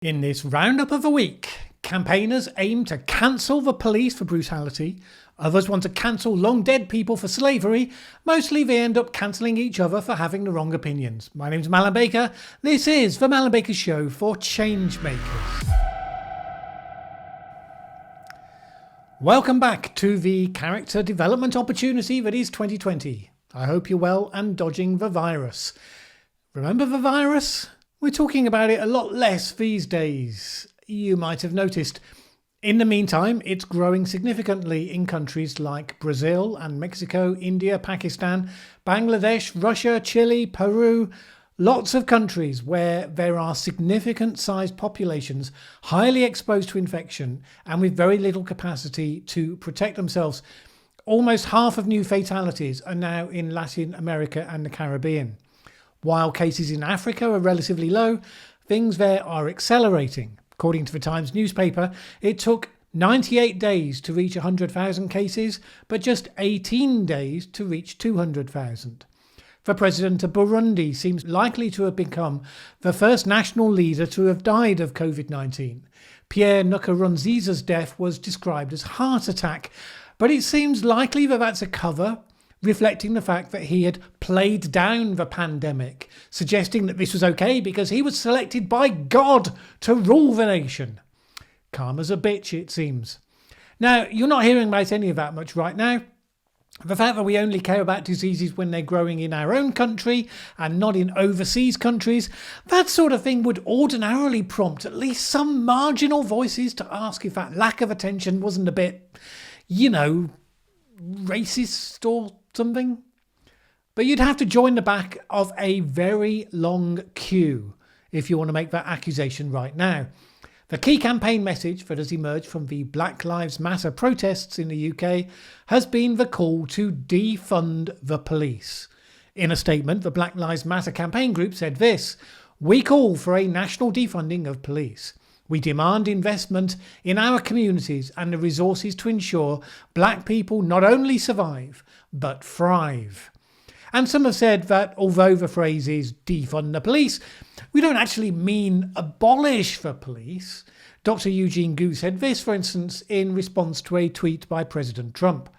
In this roundup of the week, campaigners aim to cancel the police for brutality, others want to cancel long dead people for slavery, mostly they end up cancelling each other for having the wrong opinions. My name's Mallen Baker, this is the Mallen Baker Show for Changemakers. Welcome back to the character development opportunity that is 2020. I hope you're well and dodging the virus. Remember the virus? We're talking about it a lot less these days, you might have noticed. In the meantime, it's growing significantly in countries like Brazil and Mexico, India, Pakistan, Bangladesh, Russia, Chile, Peru. Lots of countries where there are significant sized populations highly exposed to infection and with very little capacity to protect themselves. Almost half of new fatalities are now in Latin America and the Caribbean. While cases in Africa are relatively low, things there are accelerating. According to the Times newspaper, it took 98 days to reach 100,000 cases, but just 18 days to reach 200,000. The president of Burundi seems likely to have become the first national leader to have died of COVID-19. Pierre Nkurunziza's death was described as heart attack, but it seems likely that that's a cover, reflecting the fact that he had played down the pandemic, suggesting that this was okay because he was selected by God to rule the nation. Calm as a bitch, it seems. Now, you're not hearing about any of that much right now. The fact that we only care about diseases when they're growing in our own country and not in overseas countries, that sort of thing would ordinarily prompt at least some marginal voices to ask if that lack of attention wasn't a bit, racist or something. But you'd have to join the back of a very long queue if you want to make that accusation right now. The key campaign message that has emerged from the Black Lives Matter protests in the UK has been the call to defund the police. In a statement, the Black Lives Matter campaign group said this: "We call for a national defunding of police. We demand investment in our communities and the resources to ensure black people not only survive, but thrive." And some have said that although the phrase is defund the police, we don't actually mean abolish the police. Dr. Eugene Gu said this, for instance, in response to a tweet by President Trump.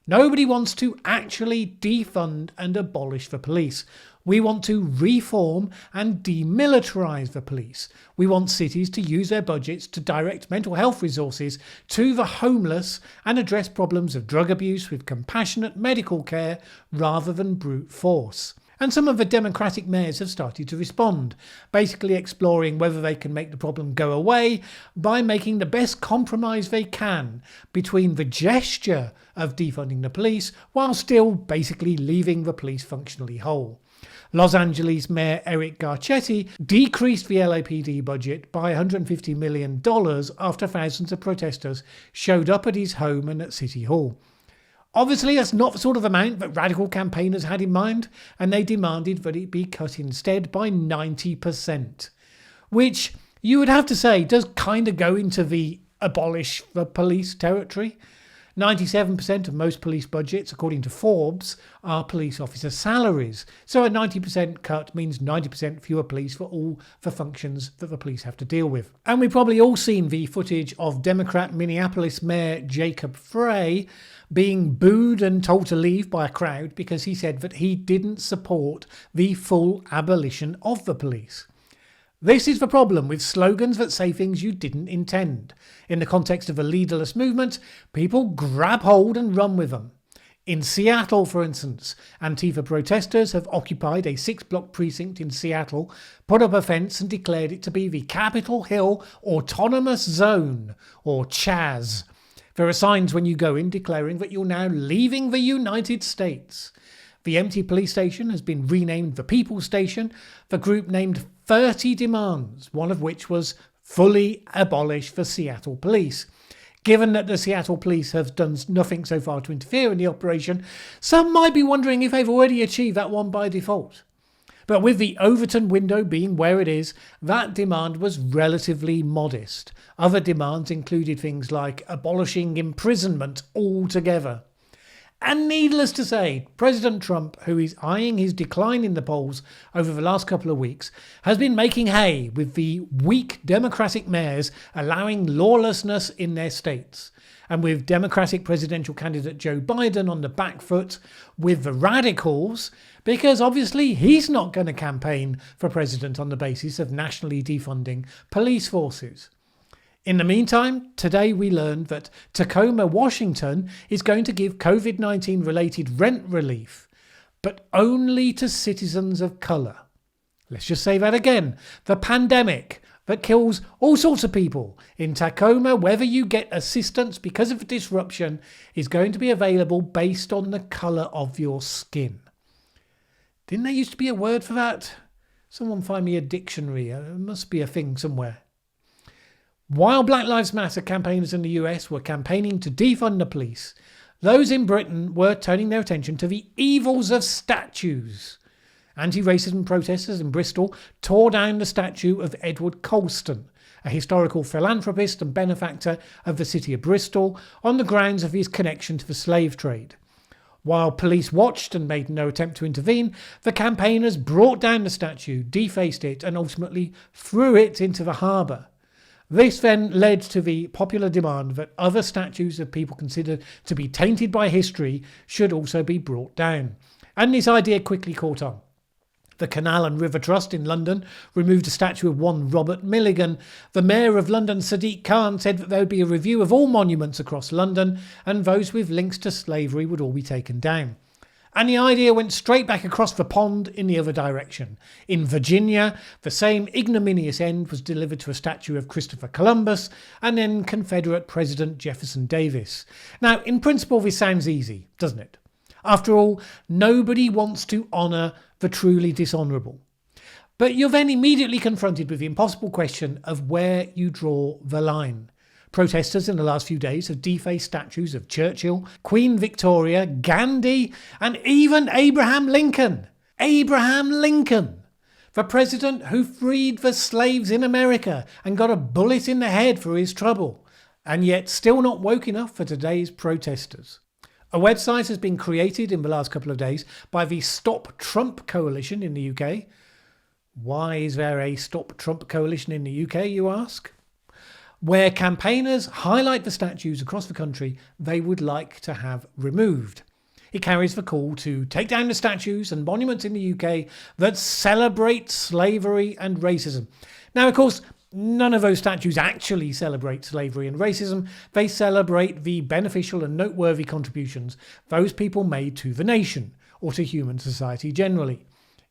"Nobody wants to actually defund and abolish the police. We want to reform and demilitarise the police. We want cities to use their budgets to direct mental health resources to the homeless and address problems of drug abuse with compassionate medical care rather than brute force." And some of the Democratic mayors have started to respond, basically exploring whether they can make the problem go away by making the best compromise they can between the gesture of defunding the police while still basically leaving the police functionally whole. Los Angeles Mayor Eric Garcetti decreased the LAPD budget by $150 million after thousands of protesters showed up at his home and at City Hall. Obviously, that's not the sort of amount that radical campaigners had in mind, and they demanded that it be cut instead by 90%, which you would have to say does kind of go into the abolish the police territory. 97% of most police budgets, according to Forbes, are police officer salaries. So a 90% cut means 90% fewer police for all the functions that the police have to deal with. And we've probably all seen the footage of Democrat Minneapolis Mayor JK Rowling being booed and told to leave by a crowd because he said that he didn't support the full abolition of the police. This is the problem with slogans that say things you didn't intend. In the context of a leaderless movement, people grab hold and run with them. In Seattle, for instance, Antifa protesters have occupied a 6-block precinct in Seattle, put up a fence and declared it to be the Capitol Hill Autonomous Zone, or CHAZ. There are signs when you go in declaring that you're now leaving the United States. The empty police station has been renamed the People Station. The group named 30 demands, one of which was fully abolish the Seattle police. Given that the Seattle police have done nothing so far to interfere in the operation, some might be wondering if they've already achieved that one by default. But with the Overton window being where it is, that demand was relatively modest. Other demands included things like abolishing imprisonment altogether. And needless to say, President Trump, who is eyeing his decline in the polls over the last couple of weeks, has been making hay with the weak Democratic mayors allowing lawlessness in their states. And with Democratic presidential candidate Joe Biden on the back foot with the radicals, because obviously he's not going to campaign for president on the basis of nationally defunding police forces. In the meantime, today we learned that Tacoma, Washington is going to give COVID-19 related rent relief, but only to citizens of colour. Let's just say that again. The pandemic that kills all sorts of people in Tacoma, whether you get assistance because of a disruption, is going to be available based on the colour of your skin. Didn't there used to be a word for that? Someone find me a dictionary. There must be a thing somewhere. While Black Lives Matter campaigners in the US were campaigning to defund the police, those in Britain were turning their attention to the evils of statues. Anti-racism protesters in Bristol tore down the statue of Edward Colston, a historical philanthropist and benefactor of the city of Bristol, on the grounds of his connection to the slave trade. While police watched and made no attempt to intervene, the campaigners brought down the statue, defaced it, and ultimately threw it into the harbour. This then led to the popular demand that other statues of people considered to be tainted by history should also be brought down. And this idea quickly caught on. The Canal and River Trust in London removed a statue of one Robert Milligan. The Mayor of London, Sadiq Khan, said that there would be a review of all monuments across London and those with links to slavery would all be taken down. And the idea went straight back across the pond in the other direction. In Virginia, the same ignominious end was delivered to a statue of Christopher Columbus and then Confederate President Jefferson Davis. Now, in principle, this sounds easy, doesn't it? After all, nobody wants to honour the truly dishonourable. But you're then immediately confronted with the impossible question of where you draw the line. Protesters in the last few days have defaced statues of Churchill, Queen Victoria, Gandhi, and even Abraham Lincoln. Abraham Lincoln, the president who freed the slaves in America and got a bullet in the head for his trouble, and yet still not woke enough for today's protesters. A website has been created in the last couple of days by the Stop Trump Coalition in the UK. Why is there a Stop Trump Coalition in the UK, you ask? Where campaigners highlight the statues across the country they would like to have removed. It carries the call to take down the statues and monuments in the UK that celebrate slavery and racism. Now, of course, none of those statues actually celebrate slavery and racism. They celebrate the beneficial and noteworthy contributions those people made to the nation or to human society generally.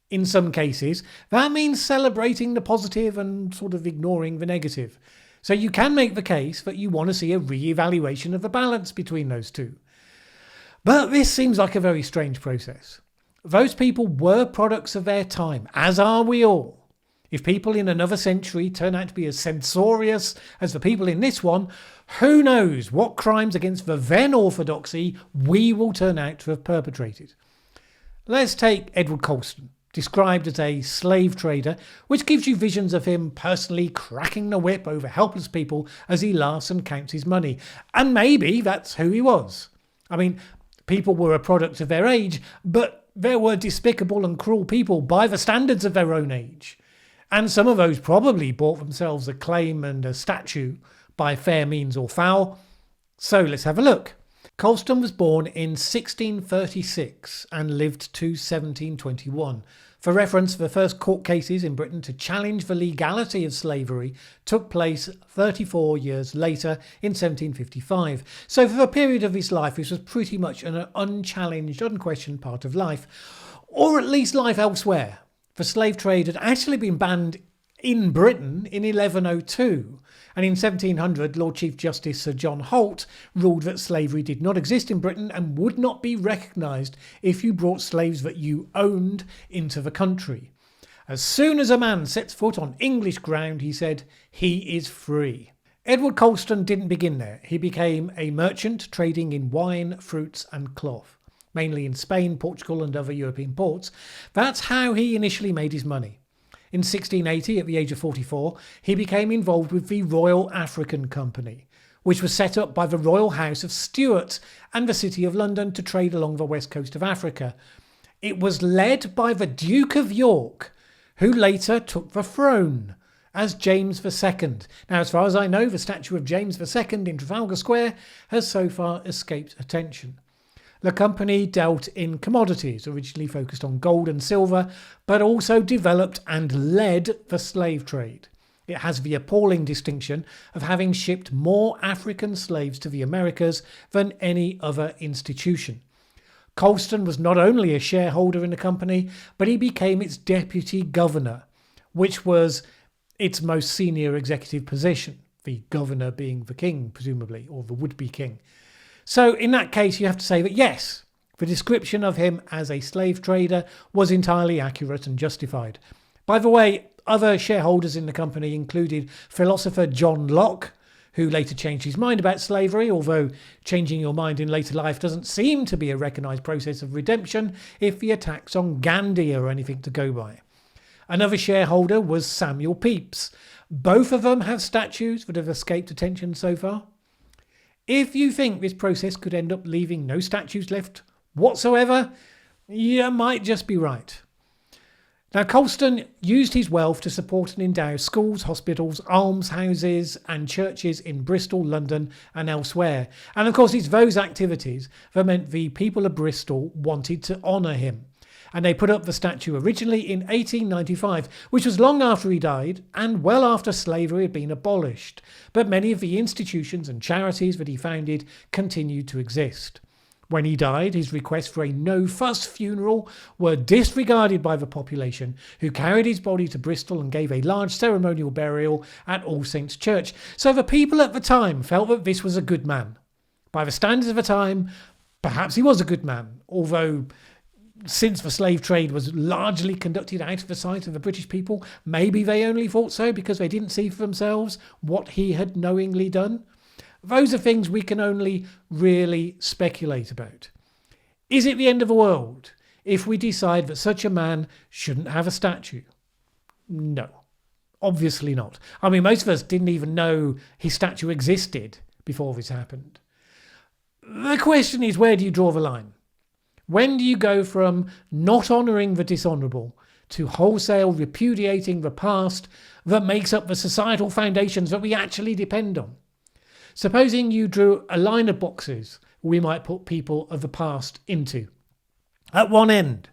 In some cases, that means celebrating the positive and sort of ignoring the negative. So you can make the case that you want to see a re-evaluation of the balance between those two. But this seems like a very strange process. Those people were products of their time, as are we all. If people in another century turn out to be as censorious as the people in this one, who knows what crimes against the then orthodoxy we will turn out to have perpetrated. Let's take Edward Colston, described as a slave trader, which gives you visions of him personally cracking the whip over helpless people as he laughs and counts his money. And maybe that's who he was. I mean, people were a product of their age, but there were despicable and cruel people by the standards of their own age. And some of those probably bought themselves a claim and a statue by fair means or foul. So let's have a look. Colston was born in 1636 and lived to 1721. For reference, the first court cases in Britain to challenge the legality of slavery took place 34 years later in 1755. So for a period of his life, this was pretty much an unchallenged, unquestioned part of life, or at least life elsewhere. The slave trade had actually been banned in Britain in 1102, and in 1700 Lord Chief Justice Sir John Holt ruled that slavery did not exist in Britain and would not be recognised if you brought slaves that you owned into the country. As soon as a man sets foot on English ground, he said, he is free. Edward Colston didn't begin there. He became a merchant trading in wine, fruits and cloth, mainly in Spain, Portugal and other European ports. That's how he initially made his money. In 1680, at the age of 44, he became involved with the Royal African Company, which was set up by the Royal House of Stuart and the City of London to trade along the west coast of Africa. It was led by the Duke of York, who later took the throne as James II. Now, as far as I know, the statue of James II in Trafalgar Square has so far escaped attention. The company dealt in commodities, originally focused on gold and silver, but also developed and led the slave trade. It has the appalling distinction of having shipped more African slaves to the Americas than any other institution. Colston was not only a shareholder in the company, but he became its deputy governor, which was its most senior executive position, the governor being the king, presumably, or the would-be king. So in that case, you have to say that yes, the description of him as a slave trader was entirely accurate and justified. By the way, other shareholders in the company included philosopher John Locke, who later changed his mind about slavery, although changing your mind in later life doesn't seem to be a recognised process of redemption if the attacks on Gandhi are anything to go by. Another shareholder was Samuel Pepys. Both of them have statues that have escaped attention so far. If you think this process could end up leaving no statues left whatsoever, you might just be right. Now, Colston used his wealth to support and endow schools, hospitals, almshouses and churches in Bristol, London and elsewhere. And of course, it's those activities that meant the people of Bristol wanted to honour him. And they put up the statue originally in 1895, which was long after he died and well after slavery had been abolished. But many of the institutions and charities that he founded continued to exist. When he died, his requests for a no-fuss funeral were disregarded by the population, who carried his body to Bristol and gave a large ceremonial burial at All Saints' Church. So the people at the time felt that this was a good man. By the standards of the time, perhaps he was a good man, although since the slave trade was largely conducted out of the sight of the British people, maybe they only thought so because they didn't see for themselves what he had knowingly done. Those are things we can only really speculate about. Is it the end of the world if we decide that such a man shouldn't have a statue? No, obviously not. I mean, most of us didn't even know his statue existed before this happened. The question is, where do you draw the line? When do you go from not honouring the dishonourable to wholesale repudiating the past that makes up the societal foundations that we actually depend on? Supposing you drew a line of boxes we might put people of the past into. At one end,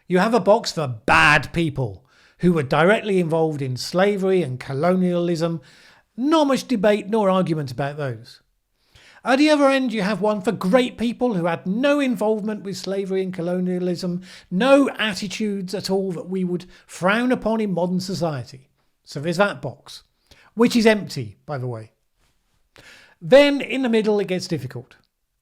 you have a box for bad people who were directly involved in slavery and colonialism. Not much debate nor argument about those. At the other end, you have one for great people who had no involvement with slavery and colonialism, no attitudes at all that we would frown upon in modern society. So there's that box, which is empty, by the way. Then in the middle, it gets difficult.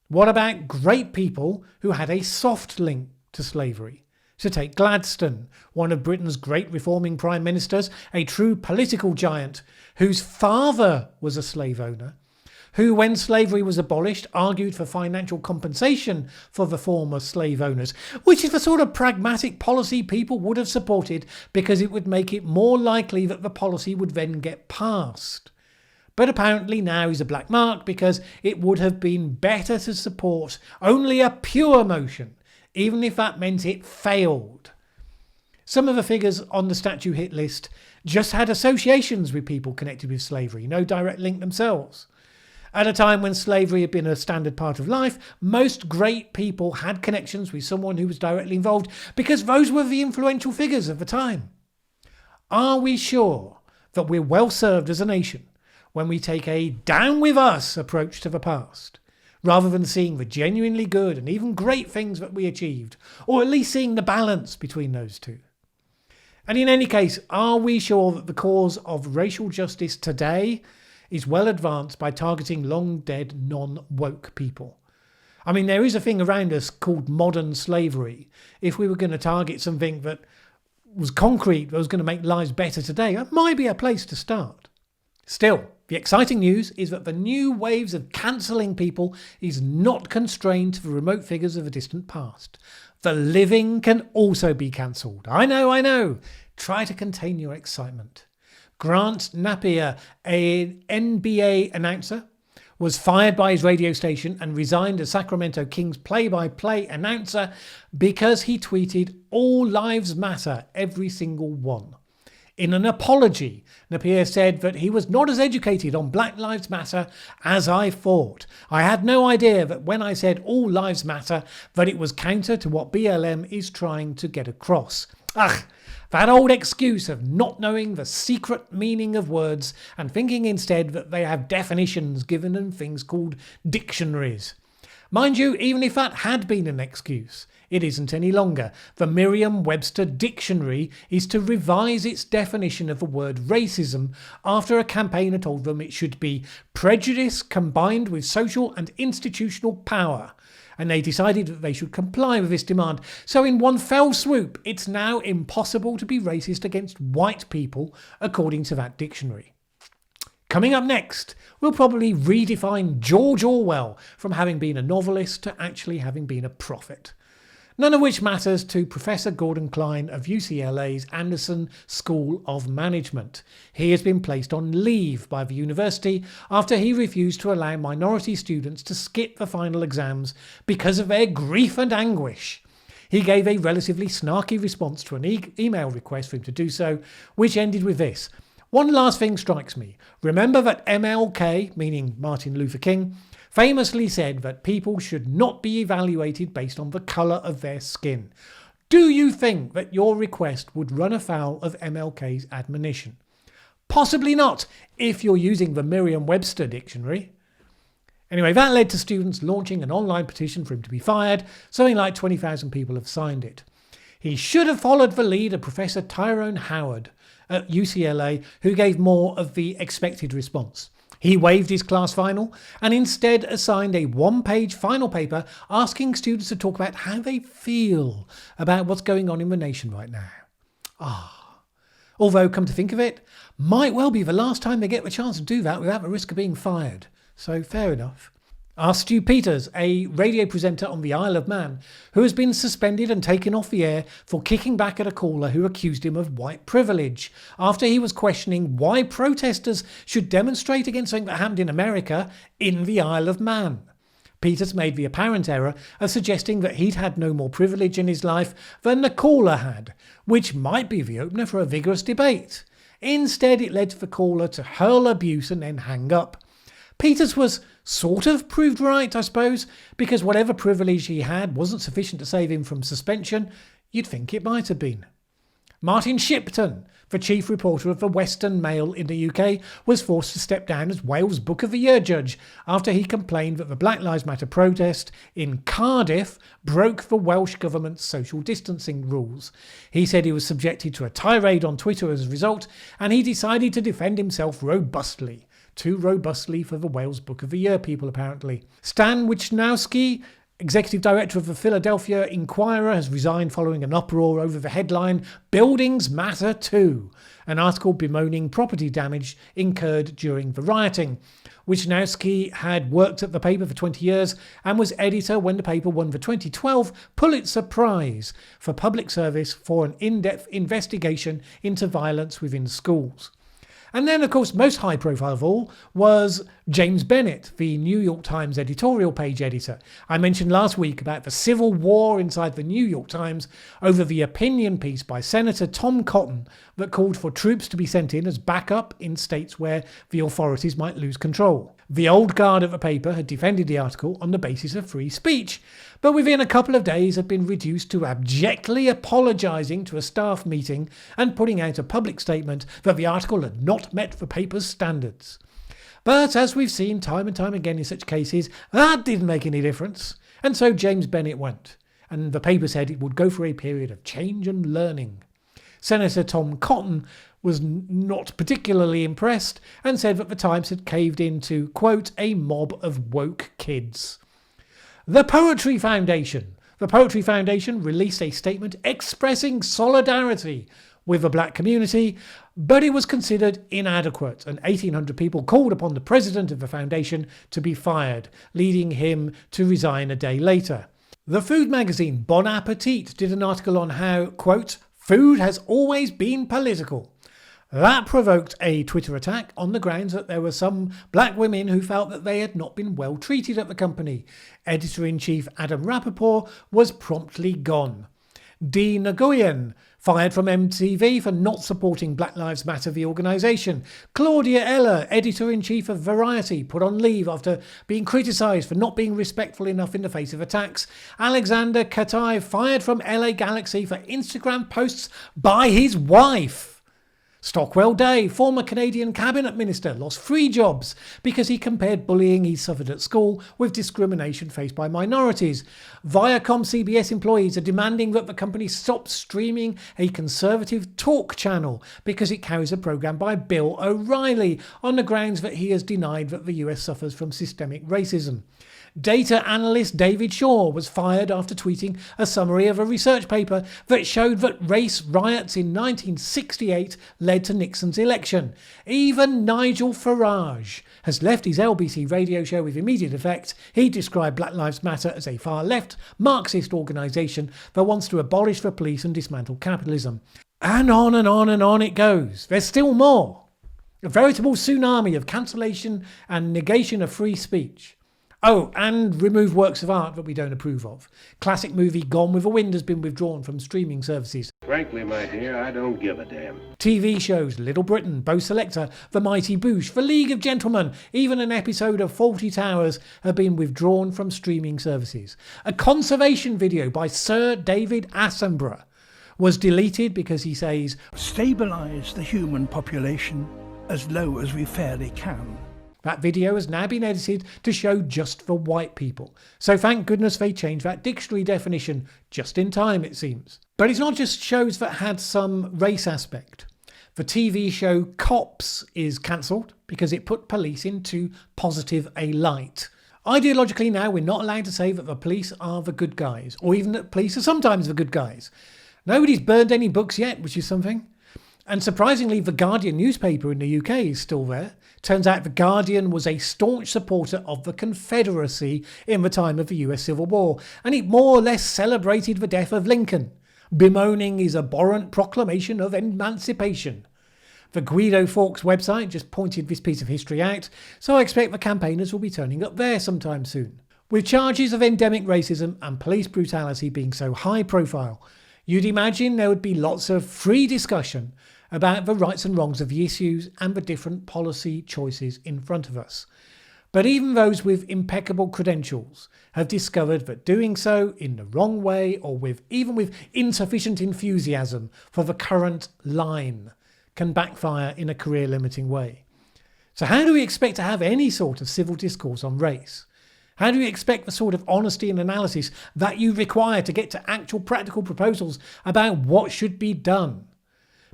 What about great people who had a soft link to slavery? So take Gladstone, one of Britain's great reforming prime ministers, a true political giant whose father was a slave owner, who, when slavery was abolished, argued for financial compensation for the former slave owners, which is the sort of pragmatic policy people would have supported because it would make it more likely that the policy would then get passed. But apparently now he's a black mark because it would have been better to support only a pure motion, even if that meant it failed. Some of the figures on the statue hit list just had associations with people connected with slavery, no direct link themselves. At a time when slavery had been a standard part of life, most great people had connections with someone who was directly involved because those were the influential figures of the time. Are we sure that we're well served as a nation when we take a down with us approach to the past, rather than seeing the genuinely good and even great things that we achieved, or at least seeing the balance between those two? And in any case, are we sure that the cause of racial justice today is well advanced by targeting long dead non-woke people? I mean, there is a thing around us called modern slavery. If we were going to target something that was concrete, that was going to make lives better today, that might be a place to start. Still, the exciting news is that the new waves of cancelling people is not constrained to the remote figures of a distant past. The living can also be cancelled. I know. Try to contain your excitement. Grant Napier, an NBA announcer, was fired by his radio station and resigned as Sacramento Kings play-by-play announcer because he tweeted "All lives matter, every single one." In an apology, Napier said that he was not as educated on Black Lives Matter as I thought. I had no idea that when I said all lives matter, that it was counter to what BLM is trying to get across. Ugh, that old excuse of not knowing the secret meaning of words and thinking instead that they have definitions given them things called dictionaries. Mind you, even if that had been an excuse, it isn't any longer. The Merriam-Webster dictionary is to revise its definition of the word racism after a campaigner told them it should be prejudice combined with social and institutional power. And they decided that they should comply with this demand. So in one fell swoop, it's now impossible to be racist against white people, according to that dictionary. Coming up next, we'll probably redefine George Orwell from having been a novelist to actually having been a prophet. None of which matters to Professor Gordon Klein of UCLA's Anderson School of Management. He has been placed on leave by the university after he refused to allow minority students to skip the final exams because of their grief and anguish. He gave a relatively snarky response to an email request for him to do so, which ended with this: "One last thing strikes me. Remember that MLK, meaning Martin Luther King, famously said that people should not be evaluated based on the colour of their skin. Do you think that your request would run afoul of MLK's admonition? Possibly not, if you're using the Merriam-Webster dictionary." Anyway, that led to students launching an online petition for him to be fired. Something like 20,000 people have signed it. He should have followed the lead of Professor Tyrone Howard at UCLA, who gave more of the expected response. He waived his class final and instead assigned a one-page final paper asking students to talk about how they feel about what's going on in the nation right now. Although, come to think of it, might well be the last time they get the chance to do that without the risk of being fired. So fair enough. Ask Stu Peters, a radio presenter on the Isle of Man, who has been suspended and taken off the air for kicking back at a caller who accused him of white privilege after he was questioning why protesters should demonstrate against something that happened in America in the Isle of Man. Peters made the apparent error of suggesting that he'd had no more privilege in his life than the caller had, which might be the opener for a vigorous debate. Instead, it led the caller to hurl abuse and then hang up. Peters was sort of proved right, I suppose, because whatever privilege he had wasn't sufficient to save him from suspension. You'd think it might have been. Martin Shipton, the chief reporter of the Western Mail in the UK, was forced to step down as Wales Book of the Year judge after he complained that the Black Lives Matter protest in Cardiff broke the Welsh government's social distancing rules. He said he was subjected to a tirade on Twitter as a result, and he decided to defend himself robustly. Too robustly for the Wales Book of the Year people, apparently. Stan Wisnowski, executive director of the Philadelphia Inquirer, has resigned following an uproar over the headline "Buildings Matter Too," an article bemoaning property damage incurred during the rioting. Wisnowski had worked at the paper for 20 years and was editor when the paper won the 2012 Pulitzer Prize for public service for an in-depth investigation into violence within schools. And then, of course, most high profile of all was James Bennett, the New York Times editorial page editor. I mentioned last week about the civil war inside the New York Times over the opinion piece by Senator Tom Cotton that called for troops to be sent in as backup in states where the authorities might lose control. The old guard at the paper had defended the article on the basis of free speech, but within a couple of days had been reduced to abjectly apologising to a staff meeting and putting out a public statement that the article had not met the paper's standards. But as we've seen time and time again in such cases, that didn't make any difference, and so James Bennett went, and the paper said it would go for a period of change and learning. Senator Tom Cotton was not particularly impressed and said that the Times had caved into, quote, a mob of woke kids. The Poetry Foundation released a statement expressing solidarity with the black community, but it was considered inadequate, and 1,800 people called upon the president of the foundation to be fired, leading him to resign a day later. The food magazine Bon Appetit did an article on how, quote, food has always been political. That provoked a Twitter attack on the grounds that there were some black women who felt that they had not been well treated at the company. Editor-in-Chief Adam Rappaport was promptly gone. Dee Nguyen fired from MTV for not supporting Black Lives Matter, the organisation. Claudia Eller, editor-in-chief of Variety, put on leave after being criticised for not being respectful enough in the face of attacks. Alexander Katai fired from LA Galaxy for Instagram posts by his wife. Stockwell Day, former Canadian cabinet minister, lost 3 jobs because he compared bullying he suffered at school with discrimination faced by minorities. Viacom CBS employees are demanding that the company stop streaming a conservative talk channel because it carries a programme by Bill O'Reilly on the grounds that he has denied that the US suffers from systemic racism. Data analyst David Shaw was fired after tweeting a summary of a research paper that showed that race riots in 1968 led to Nixon's election. Even Nigel Farage has left his LBC radio show with immediate effect. He described Black Lives Matter as a far-left, Marxist organisation that wants to abolish the police and dismantle capitalism. And on and on and on it goes. There's still more. A veritable tsunami of cancellation and negation of free speech. Oh, and remove works of art that we don't approve of. Classic movie Gone with the Wind has been withdrawn from streaming services. Frankly, my dear, I don't give a damn. TV shows Little Britain, Bo Selector, The Mighty Boosh, The League of Gentlemen, even an episode of Fawlty Towers have been withdrawn from streaming services. A conservation video by Sir David Attenborough was deleted because he says, "Stabilise the human population as low as we fairly can." That video has now been edited to show just for white people. So thank goodness they changed that dictionary definition just in time, it seems. But it's not just shows that had some race aspect. The TV show Cops is cancelled because it put police into positive a light. Ideologically now we're not allowed to say that the police are the good guys, or even that police are sometimes the good guys. Nobody's burned any books yet, which is something. And surprisingly, the Guardian newspaper in the UK is still there. Turns out the Guardian was a staunch supporter of the Confederacy in the time of the US Civil War, and it more or less celebrated the death of Lincoln, bemoaning his abhorrent proclamation of emancipation. The Guido Fawkes website just pointed this piece of history out, so I expect the campaigners will be turning up there sometime soon. With charges of endemic racism and police brutality being so high profile, you'd imagine there would be lots of free discussion about the rights and wrongs of the issues and the different policy choices in front of us. But even those with impeccable credentials have discovered that doing so in the wrong way, or even with insufficient enthusiasm for the current line, can backfire in a career-limiting way. So how do we expect to have any sort of civil discourse on race? How do we expect the sort of honesty and analysis that you require to get to actual practical proposals about what should be done?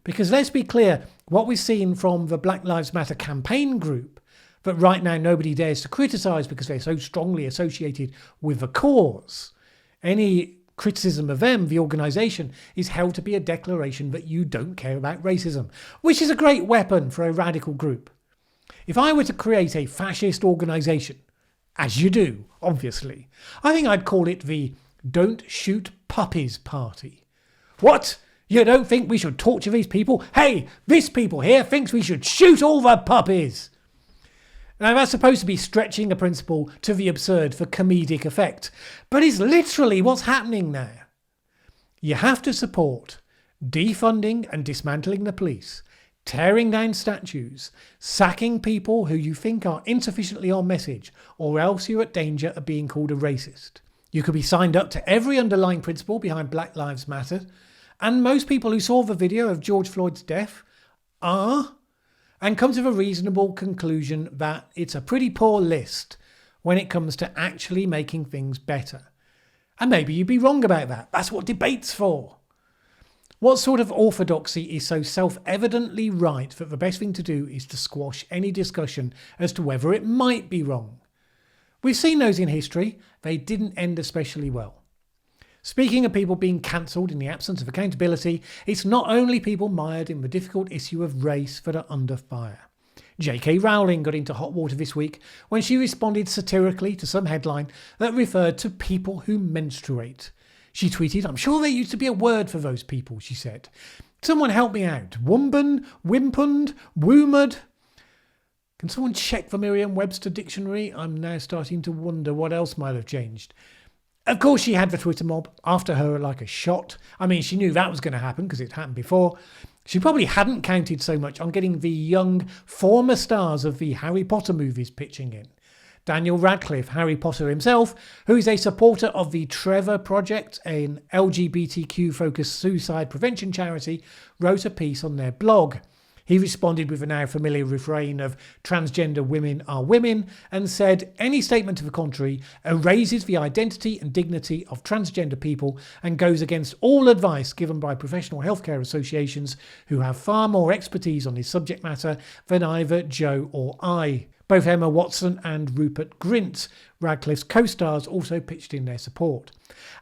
Because let's be clear, what we've seen from the Black Lives Matter campaign group, that right now nobody dares to criticise because they're so strongly associated with the cause, any criticism of them, the organisation, is held to be a declaration that you don't care about racism, which is a great weapon for a radical group. If I were to create a fascist organisation, as you do, obviously, I think I'd call it the Don't Shoot Puppies Party. What? You don't think we should torture these people? Hey, this people here thinks we should shoot all the puppies. Now that's supposed to be stretching a principle to the absurd for comedic effect, but it's literally what's happening now. You have to support defunding and dismantling the police, tearing down statues, sacking people who you think are insufficiently on message, or else you're at danger of being called a racist. You could be signed up to every underlying principle behind Black Lives Matter, and most people who saw the video of George Floyd's death are, and come to the reasonable conclusion that it's a pretty poor list when it comes to actually making things better. And maybe you'd be wrong about that. That's what debate's for. What sort of orthodoxy is so self-evidently right that the best thing to do is to squash any discussion as to whether it might be wrong? We've seen those in history. They didn't end especially well. Speaking of people being cancelled in the absence of accountability, it's not only people mired in the difficult issue of race that are under fire. JK Rowling got into hot water this week when she responded satirically to some headline that referred to people who menstruate. She tweeted, "I'm sure there used to be a word for those people," she said. "Someone help me out. Wumban, wimpund, woomad." Can someone check the Merriam-Webster dictionary? I'm now starting to wonder what else might have changed. Of course, she had the Twitter mob after her like a shot. I mean, she knew that was going to happen because it happened before. She probably hadn't counted so much on getting the young former stars of the Harry Potter movies pitching in. Daniel Radcliffe, Harry Potter himself, who is a supporter of the Trevor Project, an LGBTQ-focused suicide prevention charity, wrote a piece on their blog. He responded with the now familiar refrain of "transgender women are women" and said any statement to the contrary erases the identity and dignity of transgender people and goes against all advice given by professional healthcare associations who have far more expertise on this subject matter than either Joe or I. Both Emma Watson and Rupert Grint, Radcliffe's co-stars, also pitched in their support.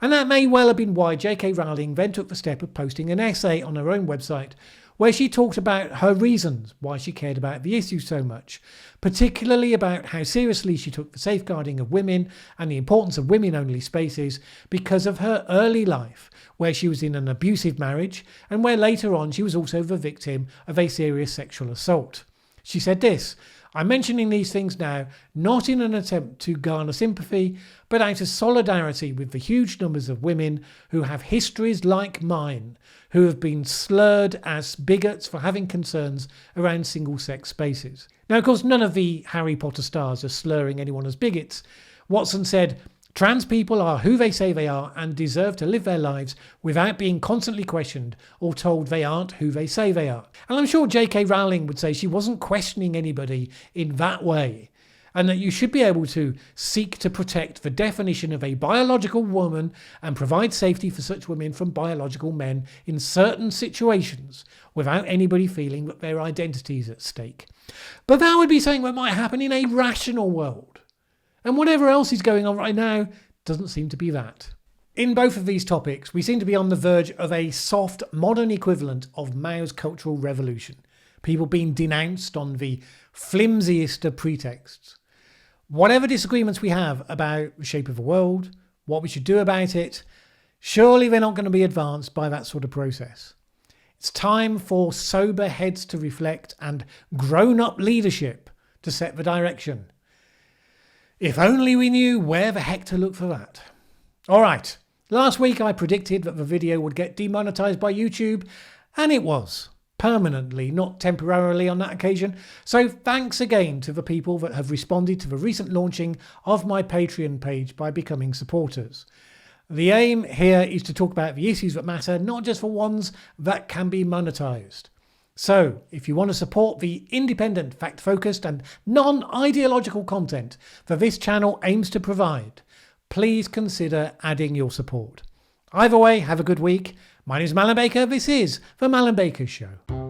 And that may well have been why JK Rowling then took the step of posting an essay on her own website where she talked about her reasons why she cared about the issue so much, particularly about how seriously she took the safeguarding of women and the importance of women-only spaces because of her early life, where she was in an abusive marriage and where later on she was also the victim of a serious sexual assault. She said this: "I'm mentioning these things now not in an attempt to garner sympathy, but out of solidarity with the huge numbers of women who have histories like mine, who have been slurred as bigots for having concerns around single-sex spaces." Now, of course, none of the Harry Potter stars are slurring anyone as bigots. Watson said, "Trans people are who they say they are and deserve to live their lives without being constantly questioned or told they aren't who they say they are." And I'm sure JK Rowling would say she wasn't questioning anybody in that way, and that you should be able to seek to protect the definition of a biological woman and provide safety for such women from biological men in certain situations without anybody feeling that their identity is at stake. But that would be something that might happen in a rational world. And whatever else is going on right now doesn't seem to be that. In both of these topics, we seem to be on the verge of a soft, modern equivalent of Mao's Cultural Revolution. People being denounced on the flimsiest of pretexts. Whatever disagreements we have about the shape of the world, what we should do about it, surely they're not going to be advanced by that sort of process. It's time for sober heads to reflect and grown-up leadership to set the direction. If only we knew where the heck to look for that. Alright, last week I predicted that the video would get demonetized by YouTube, and it was. Permanently, not temporarily on that occasion. So thanks again to the people that have responded to the recent launching of my Patreon page by becoming supporters. The aim here is to talk about the issues that matter, not just the ones that can be monetized. So, if you want to support the independent, fact-focused and non-ideological content that this channel aims to provide, please consider adding your support. Either way, have a good week. My name is Mallen Baker. This is The Mallen Baker Show.